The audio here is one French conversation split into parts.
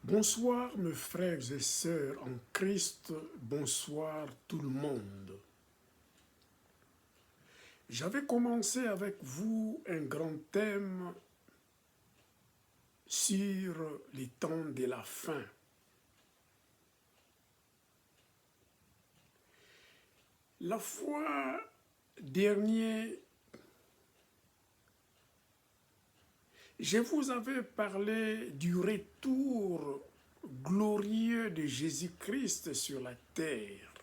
Bonsoir mes frères et sœurs en Christ, bonsoir tout le monde. J'avais commencé avec vous un grand thème sur les temps de la fin. La fois dernière, je vous avais parlé du retour glorieux de Jésus-Christ sur la terre.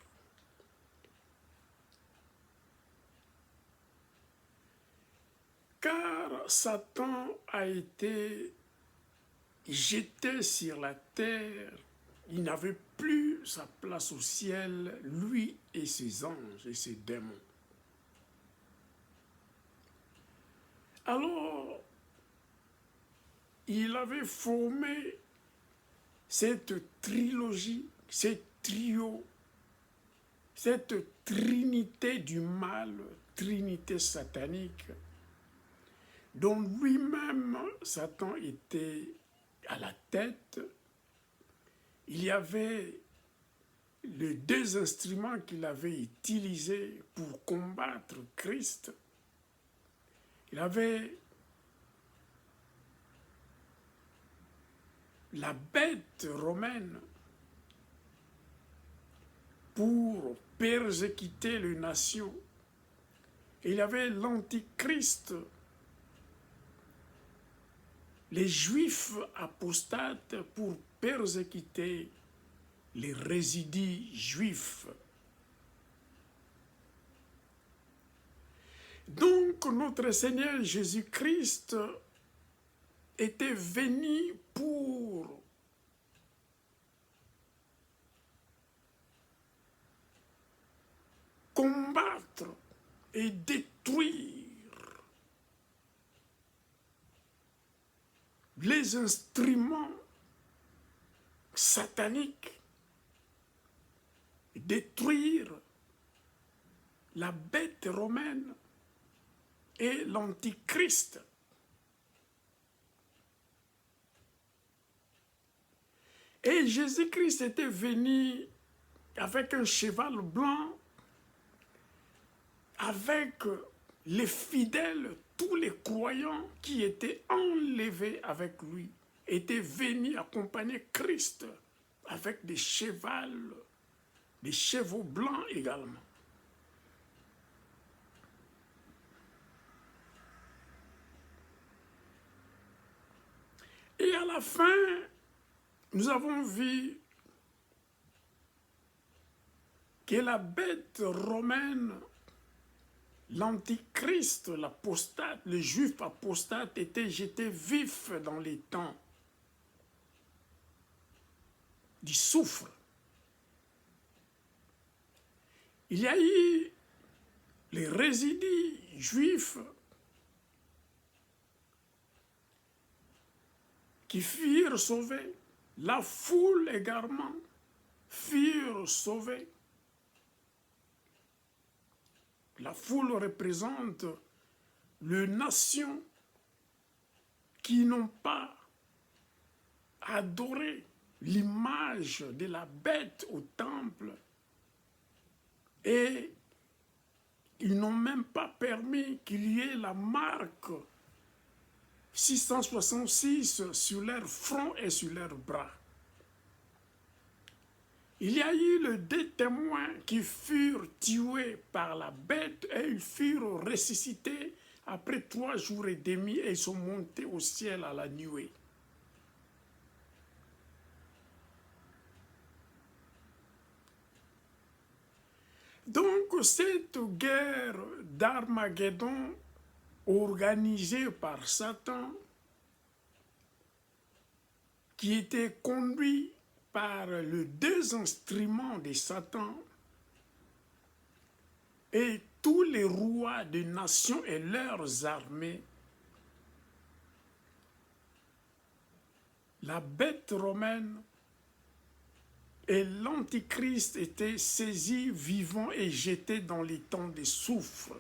Car Satan a été jeté sur la terre, il n'avait plus sa place au ciel, lui et ses anges et ses démons. Alors, il avait formé cette trilogie, ce trio, cette trinité du mal, trinité satanique, dont lui-même, Satan, était à la tête. Il y avait les deux instruments qu'il avait utilisés pour combattre Christ. Il avait la bête romaine pour persécuter les nations. Et il y avait l'antichrist, les juifs apostates pour persécuter les résidus juifs. Donc notre Seigneur Jésus-Christ était venu pour combattre et détruire les instruments sataniques, détruire la bête romaine et l'antichrist. Et Jésus-Christ était venu avec un cheval blanc, avec les fidèles, tous les croyants qui étaient enlevés avec lui, étaient venus accompagner Christ avec des chevaux blancs également. Et à la fin, nous avons vu que la bête romaine, l'antichrist, l'apostate, le juif apostate était jeté vif dans les temps du soufre. Il y a eu les résidus juifs qui furent sauvés, la foule également furent sauvés. La foule représente les nations qui n'ont pas adoré l'image de la bête au temple et ils n'ont même pas permis qu'il y ait la marque 666 sur leur front et sur leurs bras. Il y a eu les deux témoins qui furent tués par la bête et ils furent ressuscités après 3 jours et demi et ils sont montés au ciel à la nuée. Donc cette guerre d'Armageddon organisée par Satan, qui était conduit par les deux instruments de Satan et tous les rois des nations et leurs armées, la bête romaine et l'antichrist étaient saisis vivants et jetés dans les temps de soufre.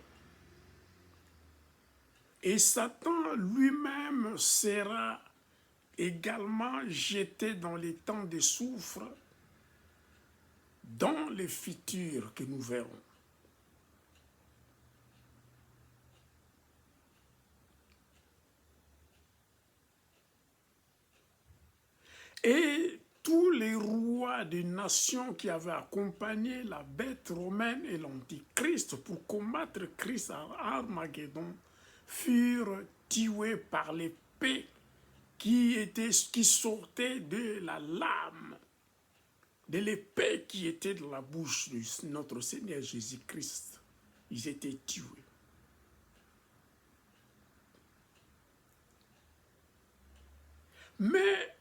Et Satan lui-même sera également jetés dans les temps de soufre, dans les futurs que nous verrons. Et tous les rois des nations qui avaient accompagné la bête romaine et l'antichrist pour combattre Christ à Armageddon furent tués par l'épée qui sortait de la lame, de l'épée qui était dans la bouche de notre Seigneur Jésus-Christ. Ils étaient tués. Mais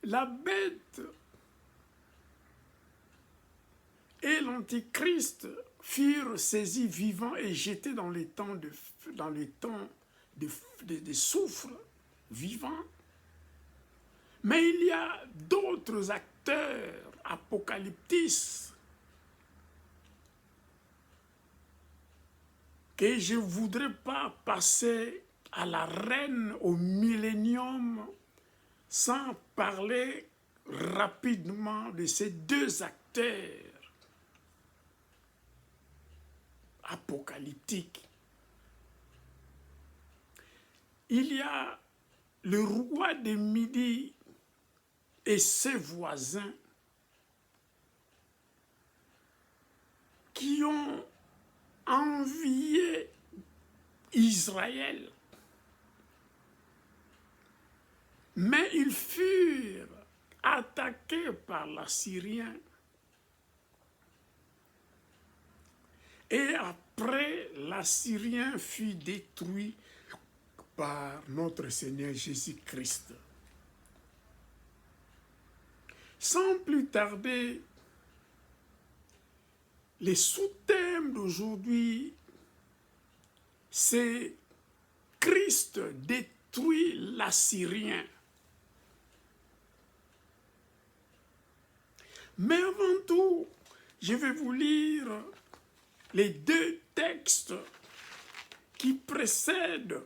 la bête et l'antichrist furent saisis vivants et jetés dans les temps de soufre vivants. Mais il y a d'autres acteurs apocalyptiques que je ne voudrais pas passer à l'arène au millénium sans parler rapidement de ces deux acteurs apocalyptiques. Il y a le roi de Midi et ses voisins qui ont envié Israël. Mais ils furent attaqués par l'Assyrien. Et après, l'Assyrien fut détruit par notre Seigneur Jésus-Christ. Sans plus tarder, les sous-thèmes d'aujourd'hui, c'est Christ détruit l'Assyrien. Mais avant tout, je vais vous lire les deux textes qui précèdent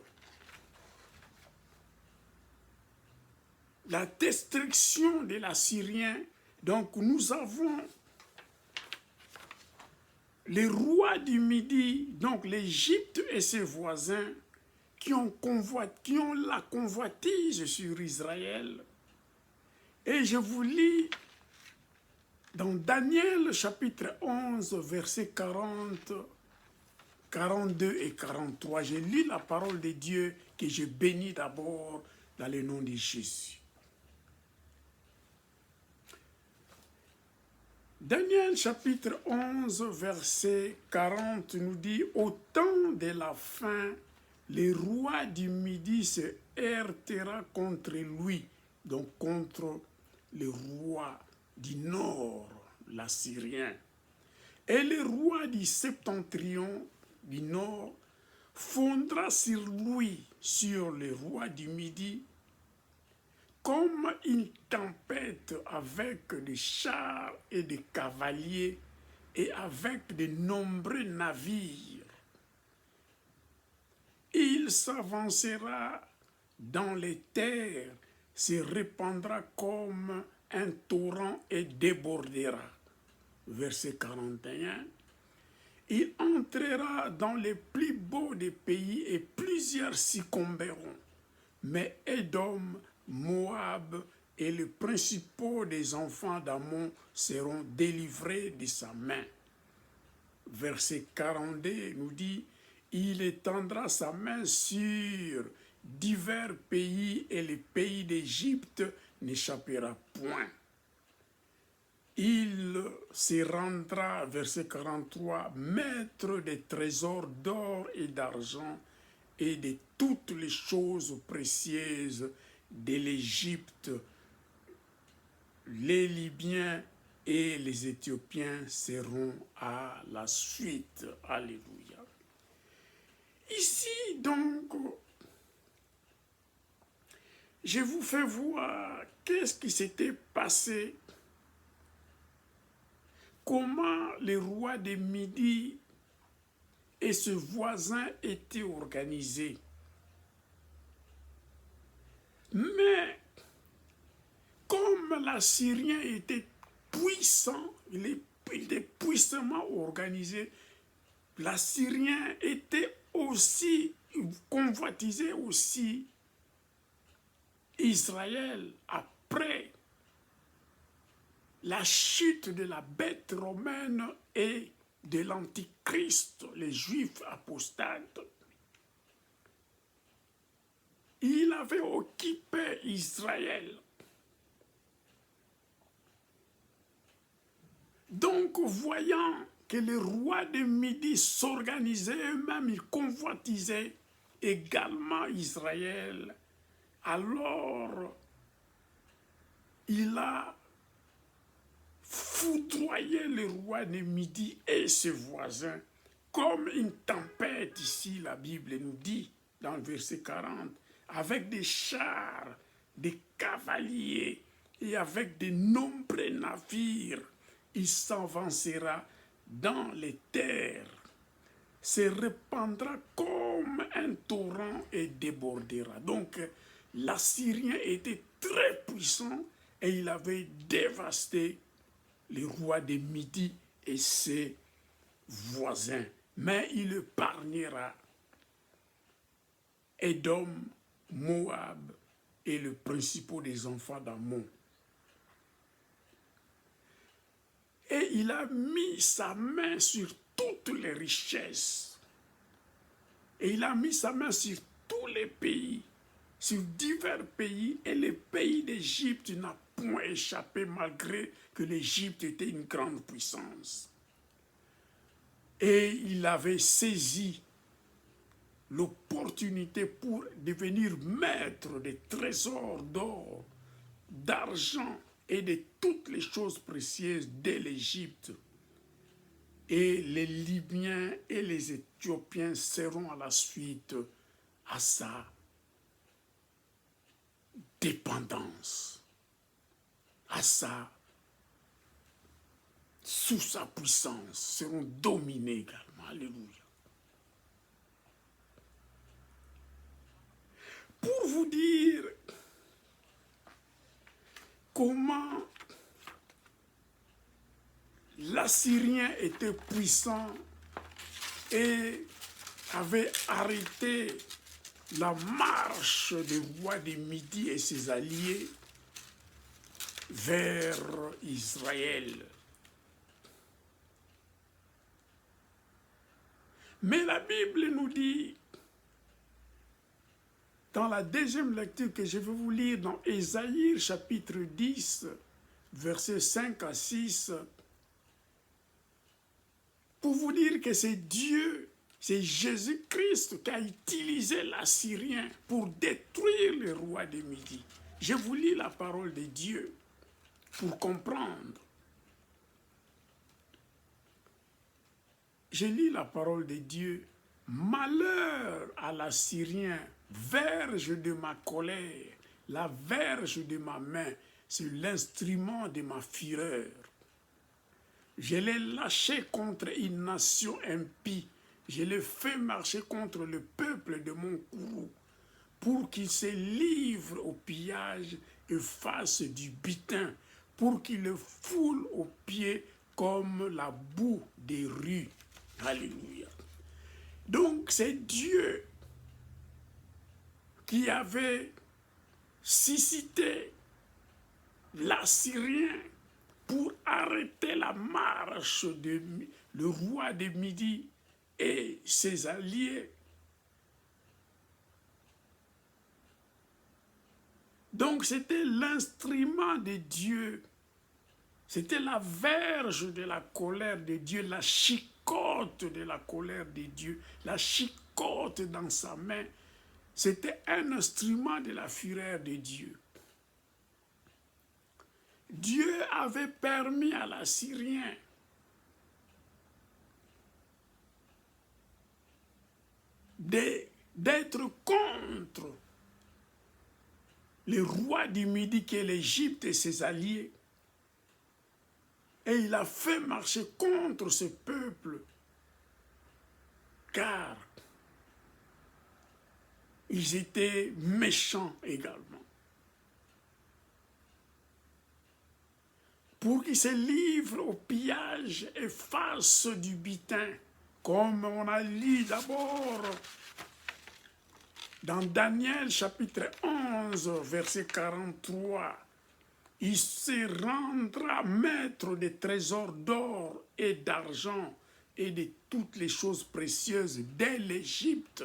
la destruction de l'Assyrien. Donc nous avons les rois du Midi, donc l'Égypte et ses voisins, qui ont la convoitise sur Israël. Et je vous lis dans Daniel chapitre 11, versets 40, 42 et 43. Je lis la parole de Dieu que je bénis d'abord dans le nom de Jésus. Daniel chapitre 11, verset 40 nous dit « Au temps de la fin, les rois du Midi se heurtera contre lui, donc contre le roi du Nord, l'Assyrien. Et le roi du Septentrion, du Nord, fondra sur lui, sur le roi du Midi, comme une tempête avec des chars et des cavaliers et avec de nombreux navires. Il s'avancera dans les terres, se répandra comme un torrent et débordera. Verset 41. Il entrera dans les plus beaux des pays et plusieurs succomberont. Mais Édom, Moab et les principaux des enfants d'Ammon seront délivrés de sa main. Verset 42 nous dit, il étendra sa main sur divers pays et le pays d'Égypte n'échappera point. Il se rendra, verset 43, maître des trésors d'or et d'argent et de toutes les choses précieuses de l'Égypte. Les Libyens et les Éthiopiens seront à la suite. Alléluia. Ici, donc, je vous fais voir qu'est-ce qui s'était passé, comment les rois des Midi et ce voisin étaient organisés. Mais comme l'Assyrien était puissant, il était puissamment organisé, l'Assyrien était aussi, convoitisait aussi Israël après la chute de la bête romaine et de l'antichrist, les Juifs apostates. Il avait occupé Israël. Donc, voyant que les rois de Midi s'organisaient eux-mêmes, ils convoitisaient également Israël, alors il a foudroyé le roi de Midi et ses voisins comme une tempête, ici la Bible nous dit dans le verset 40, avec des chars, des cavaliers et avec de nombreux navires, il s'avancera dans les terres, se répandra comme un torrent et débordera. Donc, l'Assyrien était très puissant et il avait dévasté le roi de Midi et ses voisins. Mais il épargnera Édom, Moab et le principal des enfants d'Ammon. Et il a mis sa main sur toutes les richesses. Et il a mis sa main sur tous les pays, sur divers pays, et le pays d'Égypte n'a point échappé malgré que l'Égypte était une grande puissance. Et il avait saisi l'opportunité pour devenir maître des trésors d'or, d'argent et de toutes les choses précieuses de l'Égypte. Et les Libyens et les Éthiopiens seront à la suite à sa dépendance, sous sa puissance, seront dominés également. Alléluia. Pour vous dire comment l'Assyrien était puissant et avait arrêté la marche du roi de Midi et ses alliés vers Israël. Mais la Bible nous dit, dans la deuxième lecture que je vais vous lire dans Ésaïe chapitre 10, versets 5 à 6, pour vous dire que c'est Dieu, c'est Jésus-Christ qui a utilisé l'Assyrien pour détruire le roi de Midi. Je vous lis la parole de Dieu pour comprendre. Je lis la parole de Dieu. Malheur à l'Assyrien, verge de ma colère, la verge de ma main, c'est l'instrument de ma fureur. Je l'ai lâché contre une nation impie, je l'ai fait marcher contre le peuple de mon courroux, pour qu'il se livre au pillage et fasse du butin, pour qu'il le foule aux pieds comme la boue des rues. Alléluia. Donc c'est Dieu qui avait suscité l'Assyrien pour arrêter la marche de le roi de Midi et ses alliés. Donc c'était l'instrument de Dieu, c'était la verge de la colère de Dieu, la chicotte de la colère de Dieu, la chicotte dans sa main, c'était un instrument de la fureur de Dieu. Dieu avait permis à l'Assyrien d'être contre le roi du Midi qui est l'Égypte et ses alliés. Et il a fait marcher contre ce peuple, car ils étaient méchants également. pour qu'il se livre au pillage et fasse du butin, comme on a lu d'abord dans Daniel chapitre 11, verset 43. Il se rendra maître des trésors d'or et d'argent et de toutes les choses précieuses dès l'Égypte.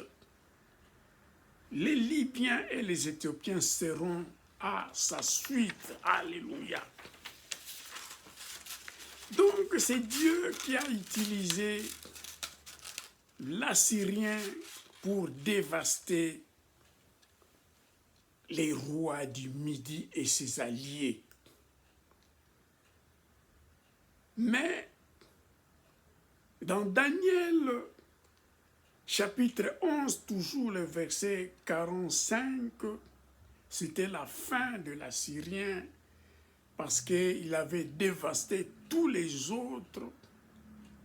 Les Libyens et les Éthiopiens seront à sa suite. Alléluia. Donc c'est Dieu qui a utilisé l'Assyrien pour dévaster les rois du Midi et ses alliés. Mais dans Daniel chapitre 11, toujours le verset 45, c'était la fin de l'Assyrien parce qu'il avait dévasté tous les autres,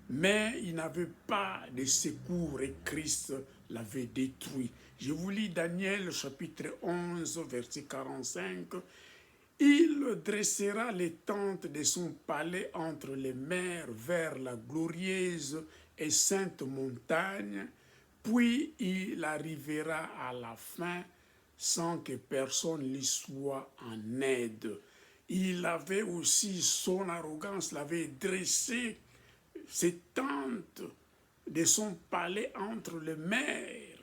mais il n'avait pas de secours et Christ l'avait détruit. Je vous lis Daniel chapitre 11, verset 45. Il dressera les tentes de son palais entre les mers vers la glorieuse et sainte montagne, puis il arrivera à la fin sans que personne lui soit en aide. Il avait aussi son arrogance, l'avait dressé ses tentes de son palais entre les mers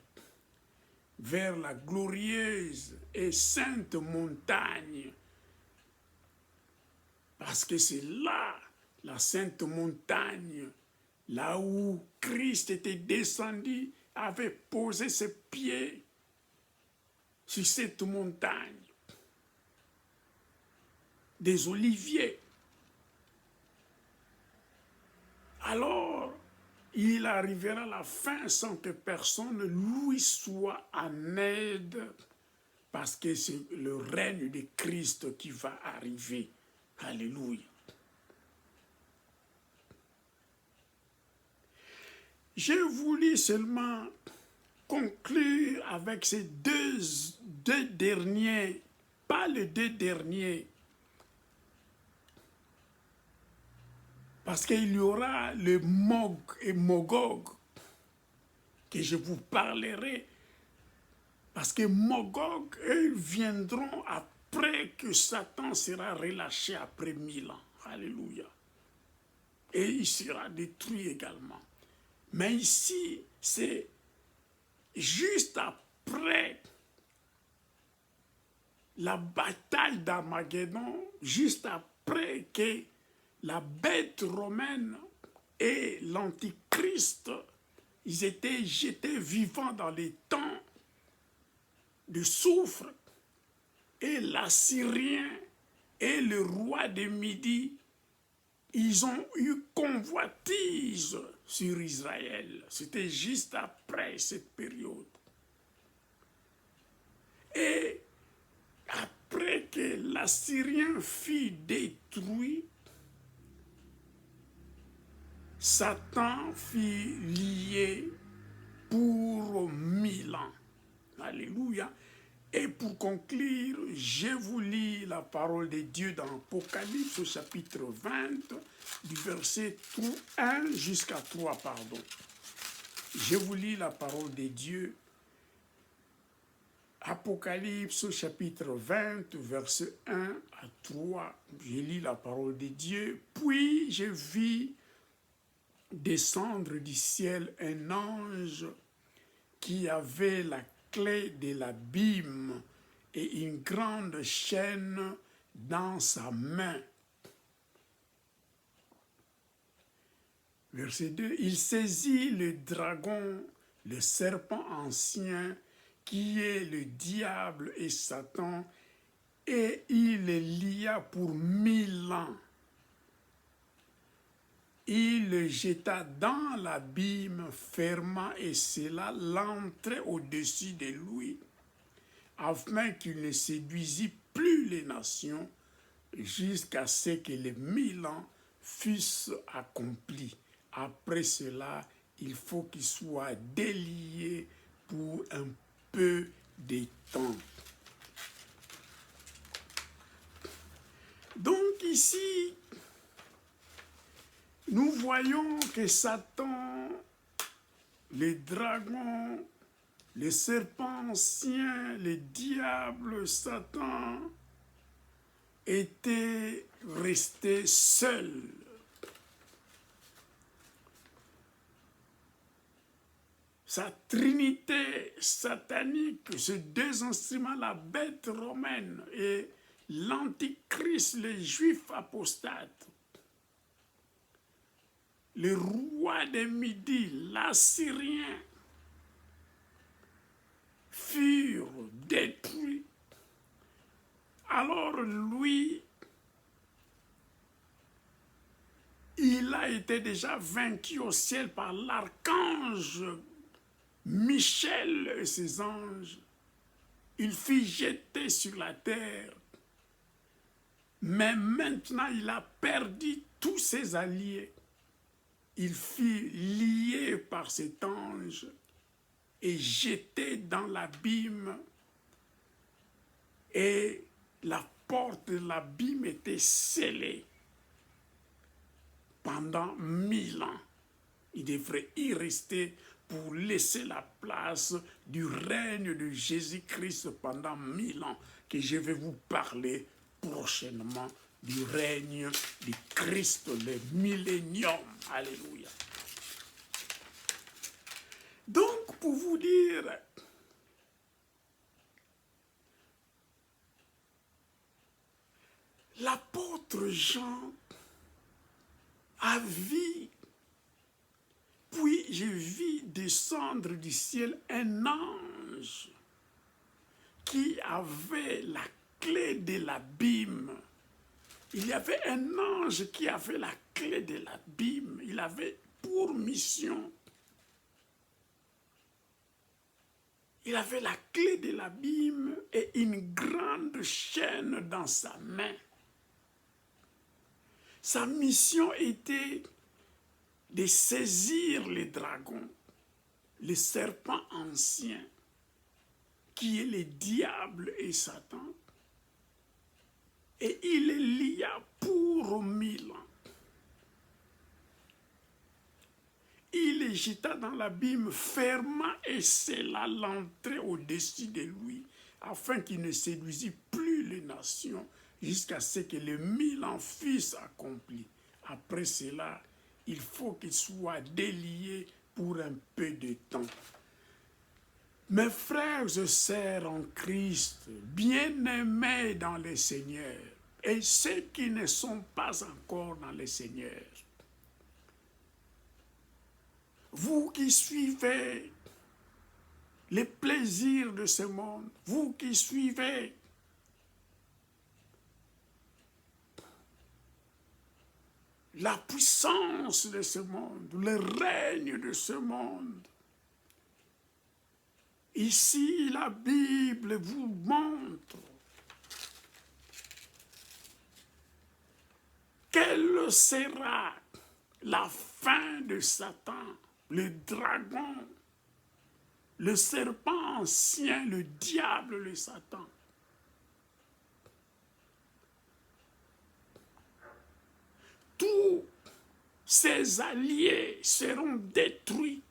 vers la glorieuse et sainte montagne. Parce que c'est là, la sainte montagne, là où Christ était descendu, avait posé ses pieds sur cette montagne des oliviers. Alors, il arrivera à la fin sans que personne lui soit en aide, parce que c'est le règne de Christ qui va arriver. Alléluia. J'ai voulu seulement conclure avec ces deux derniers, pas les deux derniers, parce qu'il y aura le Mog et Mogog que je vous parlerai, parce que Mogog, eux, viendront après que Satan sera relâché après 1000 ans. Alléluia. Et il sera détruit également. Mais ici, c'est juste après la bataille d'Armageddon, juste après que la bête romaine et l'antichrist, ils étaient jetés vivants dans les temps de soufre, et l'Assyrien et le roi de Midi, ils ont eu convoitise sur Israël. C'était juste après cette période. Et après que l'Assyrien fut détruit, Satan fut lié pour 1000 ans. Alléluia. Et pour conclure, je vous lis la parole de Dieu dans Apocalypse au chapitre 20, du verset 1 jusqu'à 3, pardon. Je vous lis la parole de Dieu. Apocalypse au chapitre 20, verset 1 à 3. Je lis la parole de Dieu. Puis je vis descendre du ciel un ange qui avait la clé de l'abîme et une grande chaîne dans sa main. Verset 2, il saisit le dragon, le serpent ancien, qui est le diable et Satan, et il le lia pour 1000 ans. Il le jeta dans l'abîme, ferma et scella l'entrée au-dessus de lui, afin qu'il ne séduisît plus les nations, jusqu'à ce que les 1000 ans fussent accomplis. Après cela, il faut qu'il soit délié pour un peu de temps. Donc ici, nous voyons que Satan, les dragons, les serpents anciens, les diables, Satan, étaient restés seuls. Sa trinité satanique, ces deux instruments, la bête romaine et l'antichrist, les juifs apostates, le roi des Midi, l'Assyrien, furent détruits. Alors lui, il a été déjà vaincu au ciel par l'archange Michel et ses anges. Il fut jeté sur la terre. Mais maintenant, il a perdu tous ses alliés. Il fut lié par cet ange et jeté dans l'abîme. Et la porte de l'abîme était scellée pendant 1000 ans. Il devrait y rester pour laisser la place du règne de Jésus-Christ pendant 1000 ans, que je vais vous parler prochainement du règne du Christ, le millénium. Alléluia. Donc, pour vous dire, l'apôtre Jean a vu, puis je vis descendre du ciel un ange qui avait la clé de l'abîme. Il y avait un ange qui avait la clé de l'abîme. Il avait pour mission. Il avait la clé de l'abîme et une grande chaîne dans sa main. Sa mission était de saisir les dragons, les serpents anciens, qui est le diable et Satan, et il les lia pour 1000 ans. Il les jeta dans l'abîme, ferma et scella l'entrée au-dessus de lui, afin qu'il ne séduisît plus les nations, jusqu'à ce que les 1000 ans fussent accomplis. Après cela, il faut qu'il soit délié pour un peu de temps. Mes frères et sœurs en Christ, bien-aimés dans le Seigneur, et ceux qui ne sont pas encore dans le Seigneur, vous qui suivez les plaisirs de ce monde, vous qui suivez la puissance de ce monde, le règne de ce monde, ici, la Bible vous montre quelle sera la fin de Satan, le dragon, le serpent ancien, le diable, le Satan. Tous ses alliés seront détruits.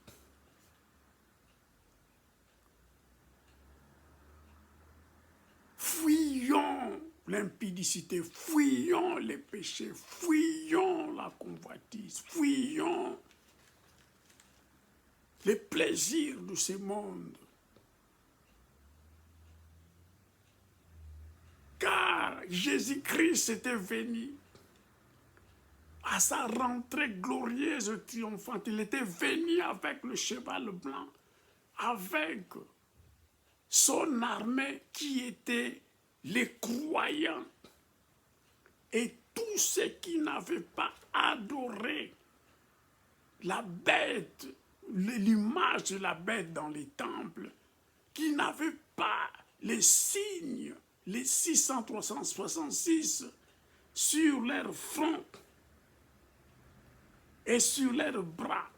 Fuyons l'impudicité, fuyons les péchés, fuyons la convoitise, fuyons les plaisirs de ce monde. Car Jésus-Christ était venu à sa rentrée glorieuse et triomphante. Il était venu avec le cheval blanc, avec son armée qui était les croyants et tous ceux qui n'avaient pas adoré la bête, l'image de la bête dans les temples, qui n'avaient pas les signes, les 666 sur leur front et sur leurs bras,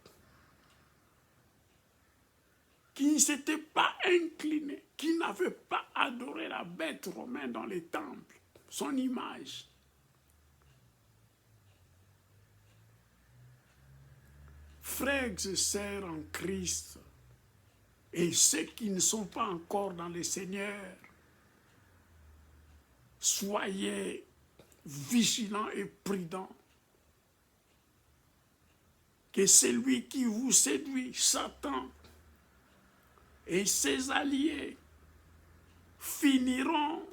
qui ne s'étaient pas inclinés, qui n'avaient pas adoré la bête romaine dans les temples, son image. frères et sœurs en Christ, et ceux qui ne sont pas encore dans le Seigneur, soyez vigilants et prudents. Que celui qui vous séduit, Satan, et ses alliés finiront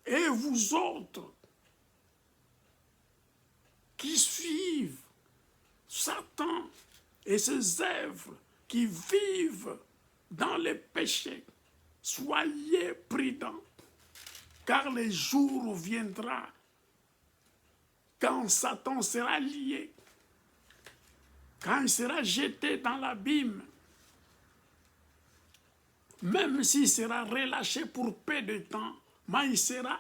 et vous autres qui suivent Satan et ses œuvres, qui vivent dans les péchés, soyez prudents, car le jour viendra quand Satan sera lié, quand il sera jeté dans l'abîme, même s'il sera relâché pour peu de temps, mais il sera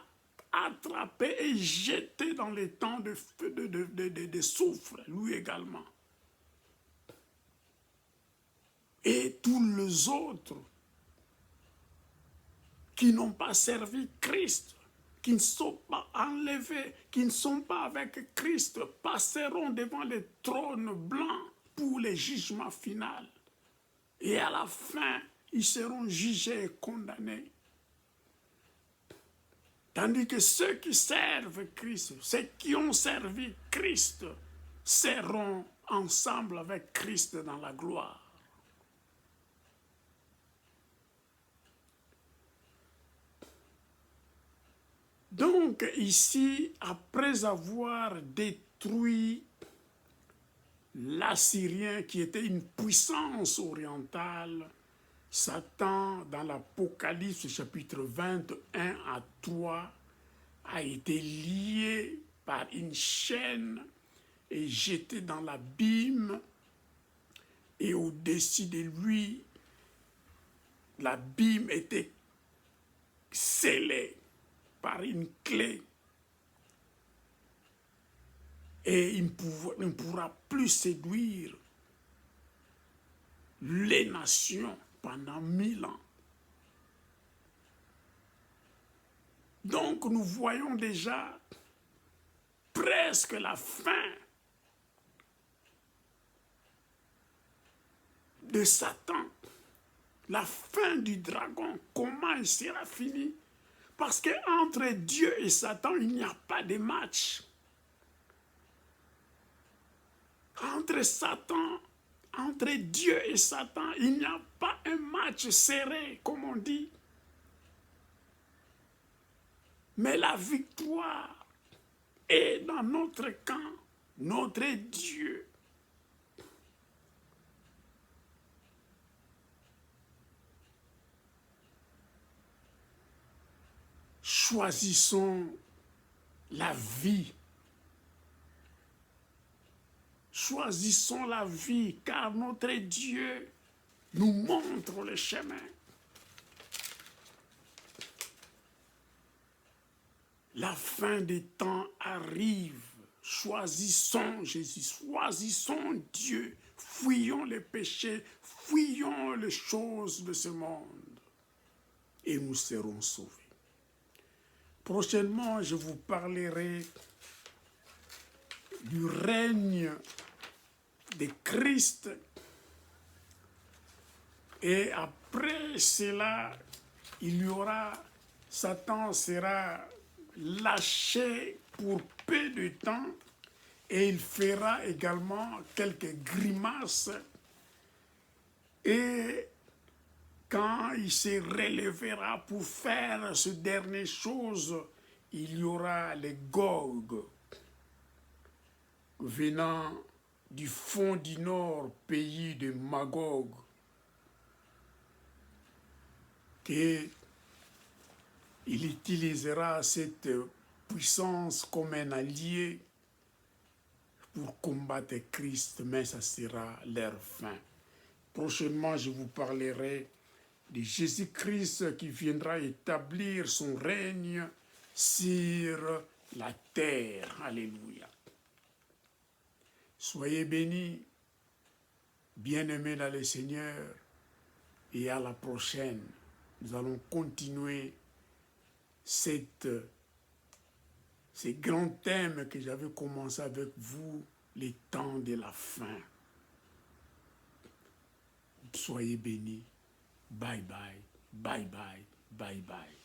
attrapé et jeté dans les temps de soufre, lui également. Et tous les autres qui n'ont pas servi Christ, qui ne sont pas enlevés, qui ne sont pas avec Christ, passeront devant le trône blanc pour le jugement final. Et à la fin, ils seront jugés et condamnés. Tandis que ceux qui servent Christ, ceux qui ont servi Christ, seront ensemble avec Christ dans la gloire. Donc ici, après avoir détruit l'Assyrien qui était une puissance orientale, Satan, dans l'Apocalypse chapitre 21 à 3, a été lié par une chaîne et jeté dans l'abîme, et au-dessus de lui, l'abîme était scellé par une clé. Et il ne pourra plus séduire les nations pendant 1000 ans. Donc nous voyons déjà presque la fin de Satan, la fin du dragon, comment il sera fini. Parce qu'entre Dieu et Satan, il n'y a pas de match. Entre Dieu et Satan, il n'y a pas un match serré, comme on dit. Mais la victoire est dans notre camp, notre Dieu. Choisissons la vie. Choisissons la vie, car notre Dieu nous montre le chemin. La fin des temps arrive. Choisissons Jésus, choisissons Dieu. Fuyons les péchés, fuyons les choses de ce monde. Et nous serons sauvés. Prochainement, je vous parlerai du règne de Christ. Et après cela, Satan sera lâché pour peu de temps et il fera également quelques grimaces. Et quand il se relèvera pour faire ce dernière chose, il y aura les Gog venant du fond du nord, pays de Magog, qu'il utilisera cette puissance comme un allié pour combattre Christ, mais ça sera leur fin. Prochainement, je vous parlerai de Jésus-Christ qui viendra établir son règne sur la terre. Alléluia. Soyez bénis, bien-aimés dans le Seigneur, et à la prochaine. Nous allons continuer cette ces grands thèmes que j'avais commencé avec vous, les temps de la fin. Soyez bénis. Bye bye, bye bye, bye bye.